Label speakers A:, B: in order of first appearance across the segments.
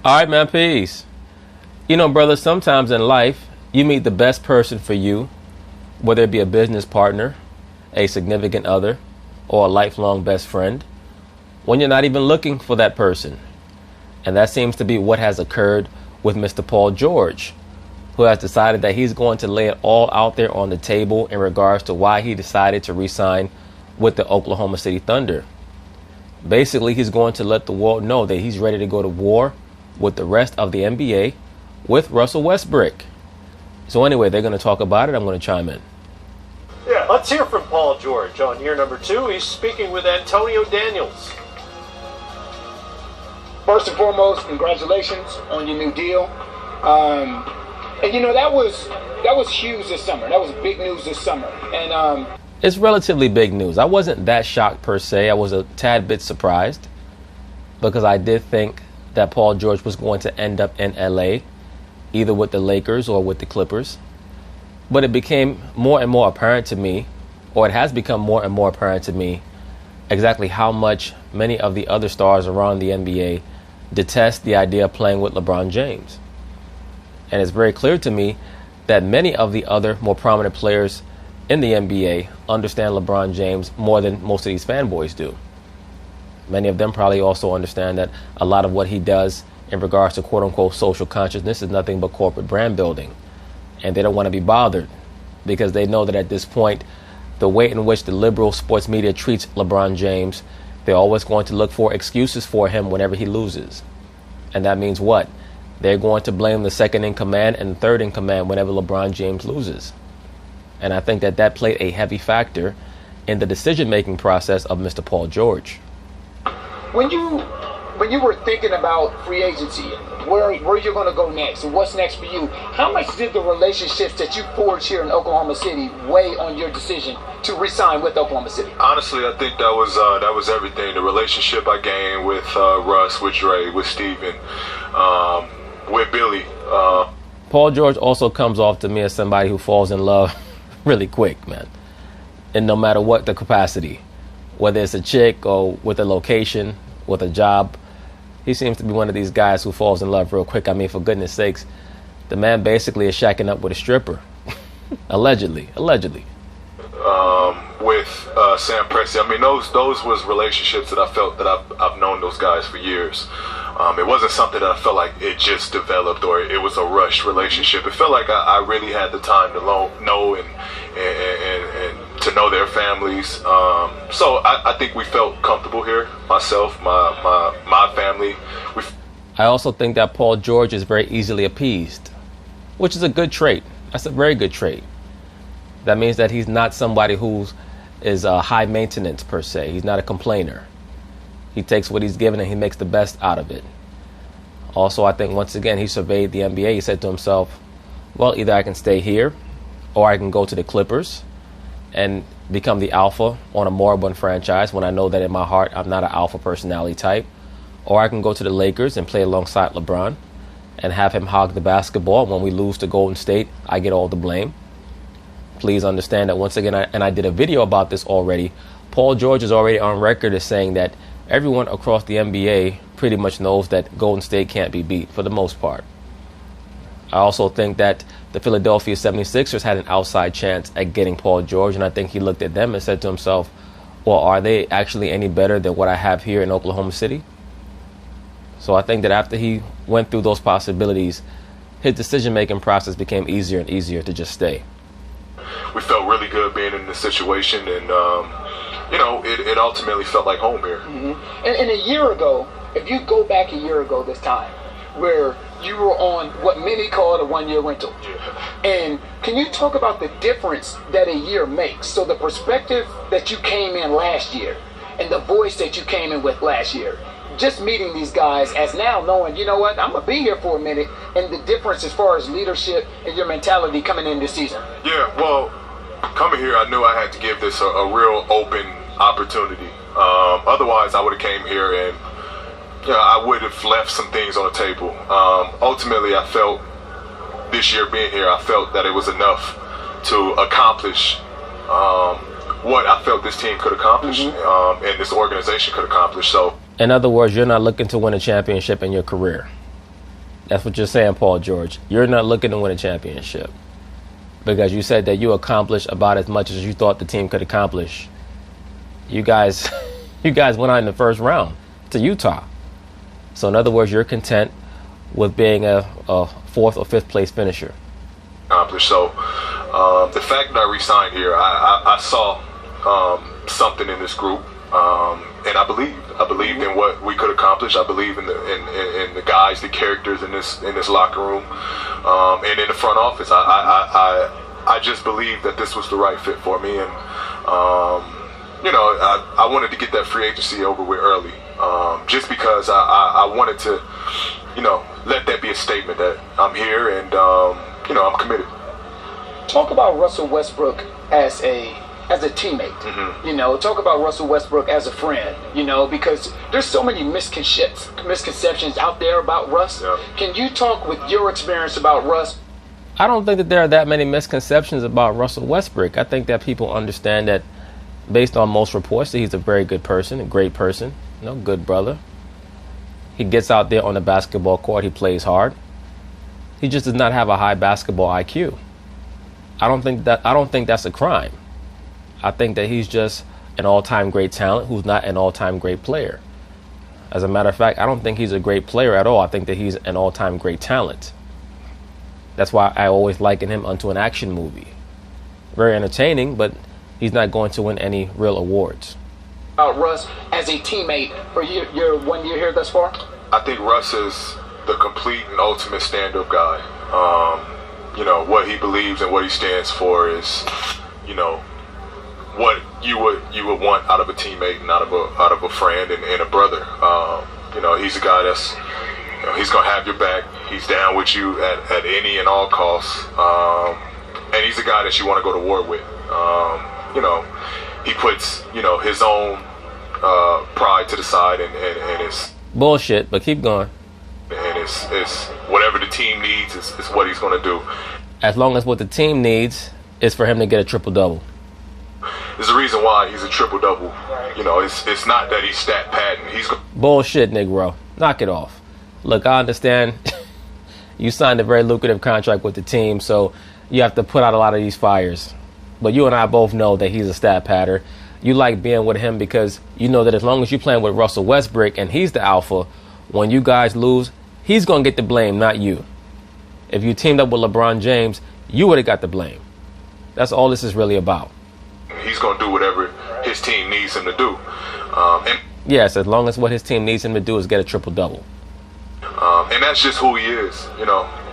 A: All right, man, peace. You know, brother, sometimes in life, you meet the best person for you, whether it be a business partner, a significant other, or a lifelong best friend, when you're not even looking for that person. And that seems to be what has occurred with Mr. Paul George, who has decided that he's going to lay it all out there on the table in regards to why he decided to re-sign with the Oklahoma City Thunder. Basically, he's going to let the world know that he's ready to go to war with the rest of the NBA with Russell Westbrook. So anyway, they're going to talk about it. I'm going to chime in.
B: Yeah, let's hear from Paul George on year number 2. He's speaking with Antonio Daniels.
C: First and foremost, congratulations on your new deal. And you know, that was huge this summer. That was big news this summer. And
A: it's relatively big news. I wasn't that shocked per se. I was a tad bit surprised because I did think that Paul George was going to end up in LA, either with the Lakers or with the Clippers. But it became more and more apparent to me, or it has become more and more apparent to me, exactly how much many of the other stars around the NBA detest the idea of playing with LeBron James. And it's very clear to me that many of the other more prominent players in the NBA understand LeBron James more than most of these fanboys do. Many of them probably also understand that a lot of what he does in regards to quote-unquote social consciousness is nothing but corporate brand building. And they don't want to be bothered because they know that at this point, the way in which the liberal sports media treats LeBron James, they're always going to look for excuses for him whenever he loses. And that means what? They're going to blame the second in command and the third in command whenever LeBron James loses. And I think that played a heavy factor in the decision-making process of Mr. Paul George.
C: When you were thinking about free agency, where you're going to go next, and what's next for you, how much did the relationships that you forged here in Oklahoma City weigh on your decision to re-sign with Oklahoma City?
D: Honestly, I think that was everything. The relationship I gained with Russ, with Dre, with Steven, with Billy.
A: Paul George also comes off to me as somebody who falls in love really quick, man. And no matter what the capacity, whether it's a chick or with a location, with a job, he seems to be one of these guys who falls in love real quick. I mean, for goodness sakes, the man basically is shacking up with a stripper. Allegedly.
D: With Sam Presti. I mean, those was relationships that I felt that I've known those guys for years. It wasn't something that I felt like it just developed or it was a rushed relationship. It felt like I really had the time to know and to know their families. So I think we felt comfortable here. Myself, my family.
A: I also think that Paul George is very easily appeased, which is a good trait. That's a very good trait. That means that he's not somebody who is high maintenance per se. He's not a complainer. He takes what he's given and he makes the best out of it. Also, I think once again, he surveyed the NBA. He said to himself, well, either I can stay here or I can go to the Clippers and become the alpha on a moribund franchise when I know that in my heart I'm not an alpha personality type. Or I can go to the Lakers and play alongside LeBron and have him hog the basketball. When we lose to Golden State, I get all the blame. Please understand that once again, and I did a video about this already, Paul George is already on record as saying that everyone across the NBA pretty much knows that Golden State can't be beat for the most part. I also think that the Philadelphia 76ers had an outside chance at getting Paul George, and I think he looked at them and said to himself, well, are they actually any better than what I have here in Oklahoma City? So I think that after he went through those possibilities, his decision-making process became easier and easier to just stay.
D: We felt really good being in this situation, and it ultimately felt like home here.
C: Mm-hmm. And a year ago, if you go back a year ago this time, where you were on what many call a one-year rental. And can you talk about the difference that a year makes? So the perspective that you came in last year and the voice that you came in with last year, just meeting these guys as now knowing, you know what, I'm going to be here for a minute, and the difference as far as leadership and your mentality coming in this season.
D: Yeah, well, coming here, I knew I had to give this a real open opportunity. Otherwise, I would have came here and I would have left some things on the table. Ultimately, I felt this year being here, I felt that it was enough to accomplish what I felt this team could accomplish and this organization could accomplish. So,
A: in other words, you're not looking to win a championship in your career. That's what you're saying, Paul George. You're not looking to win a championship because you said that you accomplished about as much as you thought the team could accomplish. You guys went out in the first round to Utah. So in other words, you're content with being a fourth or fifth place finisher.
D: Accomplished. So the fact that I re-signed here, I saw something in this group, and I believed in what we could accomplish. I believe in the guys, the characters in this locker room, and in the front office. I just believed that this was the right fit for me, and I wanted to get that free agency over with early, just because I wanted to, let that be a statement that I'm here and I'm committed.
C: Talk about Russell Westbrook as a teammate. Mm-hmm. Talk about Russell Westbrook as a friend, because there's so many misconceptions out there about Russ. Yeah. Can you talk with your experience about Russ?
A: I don't think that there are that many misconceptions about Russell Westbrook. I think that people understand that based on most reports that he's a very good person, a great person, good brother. He gets out there on the basketball court, he plays hard. He just does not have a high basketball IQ. I don't think that's a crime. I think that he's just an all-time great talent who's not an all-time great player. As a matter of fact, I don't think he's a great player at all. I think that he's an all-time great talent. That's why I always liken him unto an action movie. Very entertaining, but he's not going to win any real awards.
C: Russ as a teammate for your 1 year here thus far?
D: I think Russ is the complete and ultimate stand-up guy. What he believes and what he stands for is, what you would want out of a teammate and out of a friend and a brother. He's a guy that's he's gonna have your back. He's down with you at any and all costs, and he's a guy that you want to go to war with. He puts his own pride to the side and it's
A: bullshit. But keep going.
D: And it's whatever the team needs is what he's gonna do.
A: As long as what the team needs is for him to get a triple-double.
D: There's a reason why he's a triple-double. It's not that he's stat padding.
A: Bullshit, Negro. Knock it off. Look, I understand you signed a very lucrative contract with the team, so you have to put out a lot of these fires. But you and I both know that he's a stat padder. You like being with him because you know that as long as you're playing with Russell Westbrook and he's the alpha, when you guys lose, he's going to get the blame, not you. If you teamed up with LeBron James, you would have got the blame. That's all this is really about.
D: He's going to do whatever his team needs him to do.
A: Yes, as long as what his team needs him to do is get a triple-double.
D: And that's just who he is.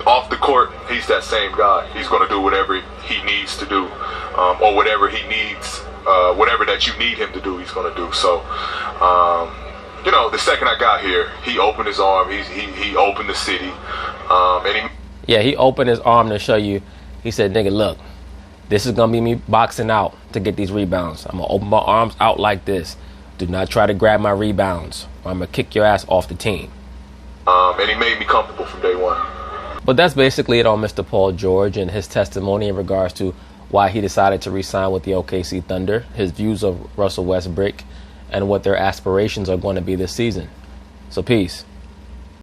D: Off the court, he's that same guy. He's going to do whatever he needs to do, or whatever he needs, whatever that you need him to do, he's going to do. So, the second I got here, he opened his arm. He opened the city, and
A: he opened his arm to show you. He said, "Nigga, look, this is gonna be me boxing out to get these rebounds. I'm gonna open my arms out like this. Do not try to grab my rebounds, or I'm gonna kick your ass off the team."
D: And he made me comfortable from day one.
A: But that's basically it on Mr. Paul George and his testimony in regards to why he decided to re-sign with the OKC Thunder, his views of Russell Westbrook, and what their aspirations are going to be this season. So peace.